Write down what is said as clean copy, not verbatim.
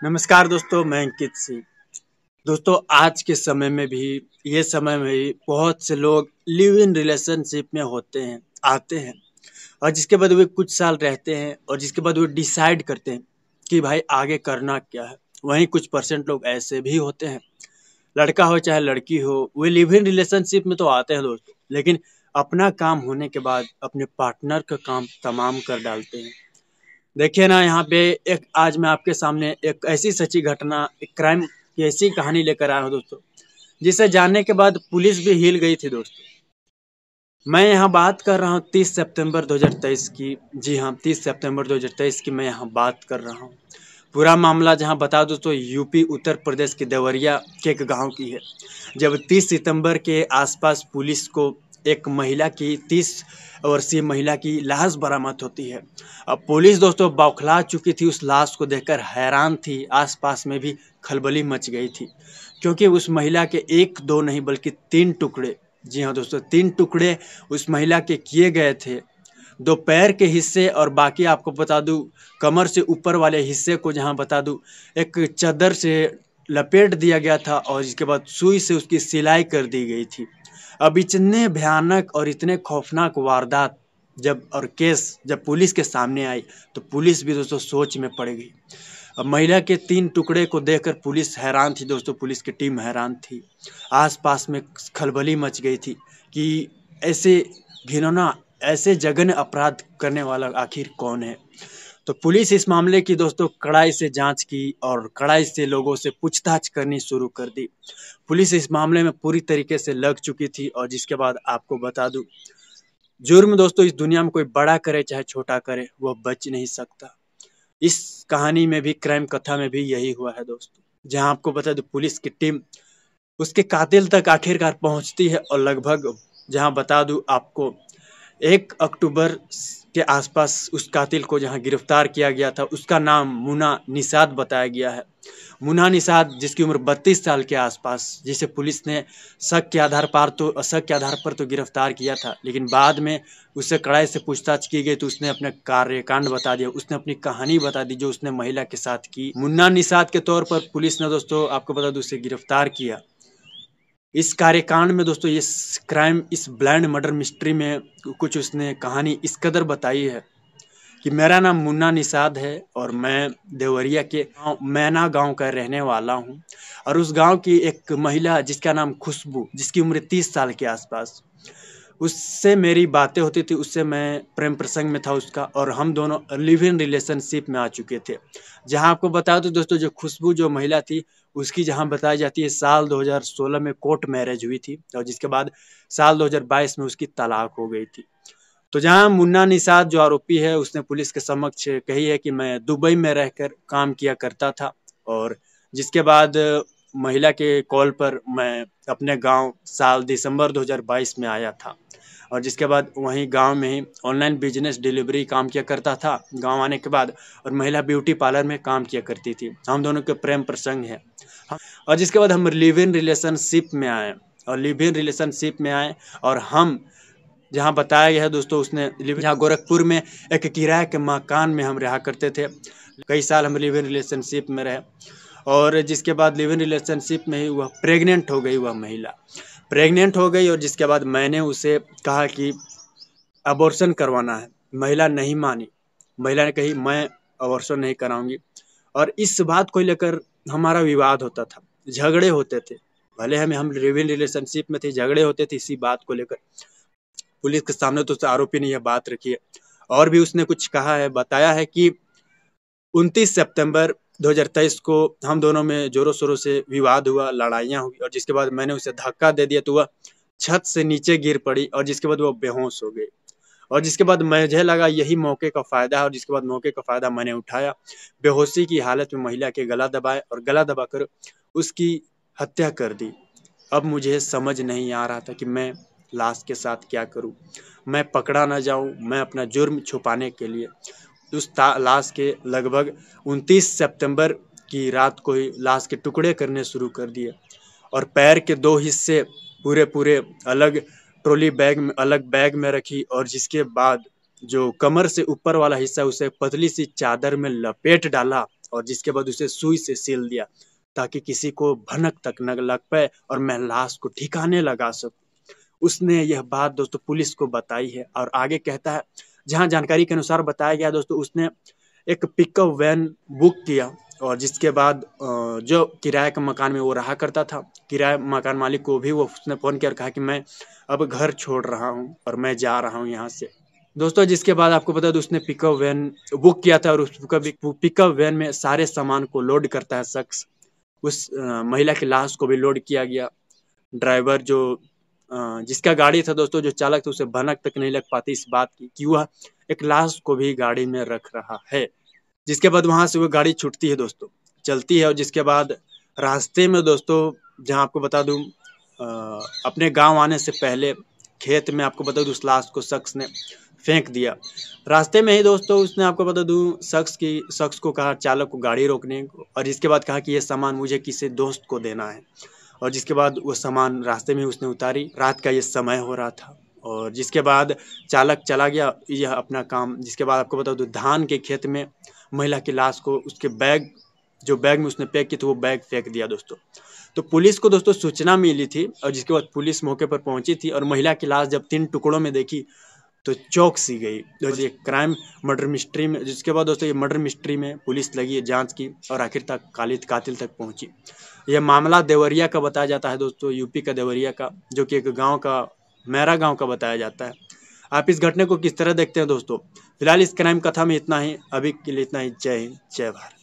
नमस्कार दोस्तों, मैं अंकित सिंह। दोस्तों, आज के समय में भी ये समय में भी बहुत से लोग लिव इन रिलेशनशिप में होते हैं, आते हैं और जिसके बाद वे कुछ साल रहते हैं और जिसके बाद वो डिसाइड करते हैं कि भाई आगे करना क्या है। वहीं कुछ परसेंट लोग ऐसे भी होते हैं, लड़का हो चाहे लड़की हो, वे लिव इन रिलेशनशिप में तो आते हैं दोस्तों, लेकिन अपना काम होने के बाद अपने पार्टनर का काम तमाम कर डालते हैं। देखिए ना, यहाँ पे एक आज मैं आपके सामने एक ऐसी सच्ची घटना, एक क्राइम की ऐसी कहानी लेकर आया हूँ दोस्तों, जिसे जानने के बाद पुलिस भी हिल गई थी दोस्तों। मैं यहाँ बात कर रहा हूँ 30 सितंबर 2023 की। जी हाँ, 30 सितंबर 2023 की मैं यहाँ बात कर रहा हूँ। पूरा मामला जहाँ बता दूँ तो यूपी उत्तर प्रदेश के देवरिया के एक गांव की है। जब 30 सितंबर के आसपास पुलिस को एक महिला की 30 वर्षीय महिला की लाश बरामद होती है। अब पुलिस दोस्तों बौखला चुकी थी, उस लाश को देखकर हैरान थी। आसपास में भी खलबली मच गई थी, क्योंकि उस महिला के एक दो नहीं बल्कि 3 टुकड़े, जी हाँ दोस्तों, 3 टुकड़े उस महिला के किए गए थे। 2 पैर के हिस्से और बाकी आपको बता दूं कमर से ऊपर वाले हिस्से को जहां बता दूं एक चादर से लपेट दिया गया था और इसके बाद सुई से उसकी सिलाई कर दी गई थी। अब इतने भयानक और इतने खौफनाक वारदात जब पुलिस के सामने आई तो पुलिस भी दोस्तों सोच में पड़ गई। अब महिला के 3 टुकड़े को देखकर पुलिस हैरान थी दोस्तों, पुलिस की टीम हैरान थी। आसपास में खलबली मच गई थी कि ऐसे घिनौना, ऐसे जघन्य अपराध करने वाला आखिर कौन है। तो पुलिस इस मामले की दोस्तों कड़ाई से जांच की और कड़ाई से लोगों से पूछताछ करनी शुरू कर दी। पुलिस इस मामले में पूरी तरीके से लग चुकी थी और जिसके बाद आपको बता दूं, जुर्म दोस्तों इस दुनिया में कोई बड़ा करे चाहे छोटा करे, वह बच नहीं सकता। इस कहानी में भी, क्राइम कथा में भी यही हुआ है दोस्तों। जहां आपको बता दूं पुलिस की टीम उसके कातिल तक आखिरकार पहुंचती है और लगभग, जहां बता दूं आपको, 1 अक्टूबर के आसपास उस कातिल को जहां गिरफ्तार किया गया था, उसका नाम मुन्ना निषाद बताया गया है। मुन्ना निषाद, जिसकी उम्र 32 साल के आसपास, जिसे पुलिस ने शक के आधार पर तो गिरफ्तार किया था, लेकिन बाद में उससे कड़ाई से पूछताछ की गई तो उसने अपने कार्यकांड बता दिया, उसने अपनी कहानी बता दी जो उसने महिला के साथ की। मुन्ना निषाद के तौर पर पुलिस ने दोस्तों आपको बता दूं उसे गिरफ्तार किया। इस कार्यकांड में दोस्तों इस ब्लाइंड मर्डर मिस्ट्री में कुछ उसने कहानी इस कदर बताई है कि मेरा नाम मुन्ना निषाद है और मैं देवरिया के गाँव मैना गांव का रहने वाला हूं। और उस गांव की एक महिला जिसका नाम खुशबू, जिसकी उम्र 30 साल के आसपास, उससे मेरी बातें होती थी, उससे मैं प्रेम प्रसंग में था उसका, और हम दोनों लिव इन रिलेशनशिप में आ चुके थे। जहां आपको बता दूं दोस्तों, जो खुशबू जो महिला थी, उसकी जहां बताई जाती है साल 2016 में कोर्ट मैरिज हुई थी और जिसके बाद साल 2022 में उसकी तलाक हो गई थी। तो जहां मुन्ना निषाद जो आरोपी है, उसने पुलिस के समक्ष कही है कि मैं दुबई में रहकर काम किया करता था और जिसके बाद महिला के कॉल पर मैं अपने गांव साल दिसंबर 2022 में आया था और जिसके बाद वहीं गांव में ही ऑनलाइन बिजनेस डिलीवरी काम किया करता था गांव आने के बाद, और महिला ब्यूटी पार्लर में काम किया करती थी। हम दोनों के प्रेम प्रसंग है और जिसके बाद हम लिव इन रिलेशनशिप में आए और हम जहाँ बताया गया है दोस्तों, उसने जहाँ गोरखपुर में एक किराए के मकान में हम रहा करते थे। कई साल हम लिव इन रिलेशनशिप में रहे और जिसके बाद लिव इन रिलेशनशिप में ही वह प्रेग्नेंट हो गई। वह महिला प्रेग्नेंट हो गई और जिसके बाद मैंने उसे कहा कि अबॉर्शन करवाना है। महिला नहीं मानी। महिला ने कही मैं अबॉर्शन नहीं कराऊंगी और इस बात को लेकर हमारा विवाद होता था, झगड़े होते थे। भले हम लिव इन रिलेशनशिप में थे, झगड़े होते थे इसी बात को लेकर। पुलिस के सामने तो आरोपी ने यह बात रखी है और भी उसने कुछ कहा है, बताया है कि 29 सितंबर 2023 को हम दोनों में जोरों शोरों से विवाद हुआ, लड़ाइयाँ हुई और जिसके बाद मैंने उसे धक्का दे दिया तो वह छत से नीचे गिर पड़ी और जिसके बाद वो बेहोश हो गई और जिसके बाद मुझे लगा यही मौके का फायदा है और जिसके बाद मौके का फायदा मैंने उठाया। बेहोशी की हालत में महिला के गला दबाए और गला दबाकर उसकी हत्या कर दी। अब मुझे समझ नहीं आ रहा था कि मैं लाश के साथ क्या करूं। मैं पकड़ा ना जाऊं, मैं अपना जुर्म छुपाने के लिए उस लाश के लगभग 29 सितंबर की रात को ही लाश के टुकड़े करने शुरू कर दिए और पैर के 2 हिस्से पूरे पूरे अलग ट्रॉली बैग में, अलग बैग में रखी और जिसके बाद जो कमर से ऊपर वाला हिस्सा उसे पतली सी चादर में लपेट डाला और जिसके बाद उसे सुई से सील दिया ताकि किसी को भनक तक न लग पाए और मैं लाश को ठिकाने लगा सकूं। उसने यह बात दोस्तों पुलिस को बताई है और आगे कहता है, जहां जानकारी के अनुसार बताया गया दोस्तों, उसने एक पिकअप वैन बुक किया और जिसके बाद जो किराए के मकान में वो रहा करता था, किराए मकान मालिक को भी वो उसने फ़ोन किया और कहा कि मैं अब घर छोड़ रहा हूँ और मैं जा रहा हूँ यहाँ से। दोस्तों जिसके बाद आपको बता दूं, उसने पिकअप वैन बुक किया था और उस पिकअप वैन में सारे सामान को लोड करता है शख्स। उस महिला की लाश को भी लोड किया गया। ड्राइवर जो जिसका गाड़ी था दोस्तों, जो चालक था, उसे भनक तक नहीं लग पाती इस बात की कि वह एक लाश को भी गाड़ी में रख रहा है। जिसके बाद वहां से वो गाड़ी छूटती है दोस्तों, चलती है और जिसके बाद रास्ते में दोस्तों, जहां आपको बता दूं अपने गांव आने से पहले खेत में आपको बता दूं उस लाश को शख्स ने फेंक दिया। रास्ते में ही दोस्तों उसने आपको बता दूं शख्स को कहा चालक को गाड़ी रोकने को, और इसके बाद कहा कि ये सामान मुझे किसी दोस्त को देना है। और जिसके बाद वो सामान रास्ते में उसने उतारी। रात का ये समय हो रहा था और जिसके बाद चालक चला गया यह अपना काम। जिसके बाद आपको बता दूं धान के खेत में महिला की लाश को उसके बैग में उसने पैक की तो वो बैग फेंक दिया दोस्तों। तो पुलिस को दोस्तों सूचना मिली थी और जिसके बाद पुलिस मौके पर पहुंची थी और महिला की लाश जब 3 टुकड़ों में देखी तो चौंक सी गई। तो ये क्राइम मर्डर मिस्ट्री में, जिसके बाद दोस्तों ये मर्डर मिस्ट्री में पुलिस लगी जांच की और आखिर तक कातिल तक पहुंची। यह मामला देवरिया का बताया जाता है दोस्तों, यूपी का देवरिया का, जो कि एक गांव का मैरा गांव का बताया जाता है। आप इस घटने को किस तरह देखते हैं दोस्तों? फिलहाल इस क्राइम कथा में इतना ही, अभी के लिए इतना ही। जय हिंद, जय भारत।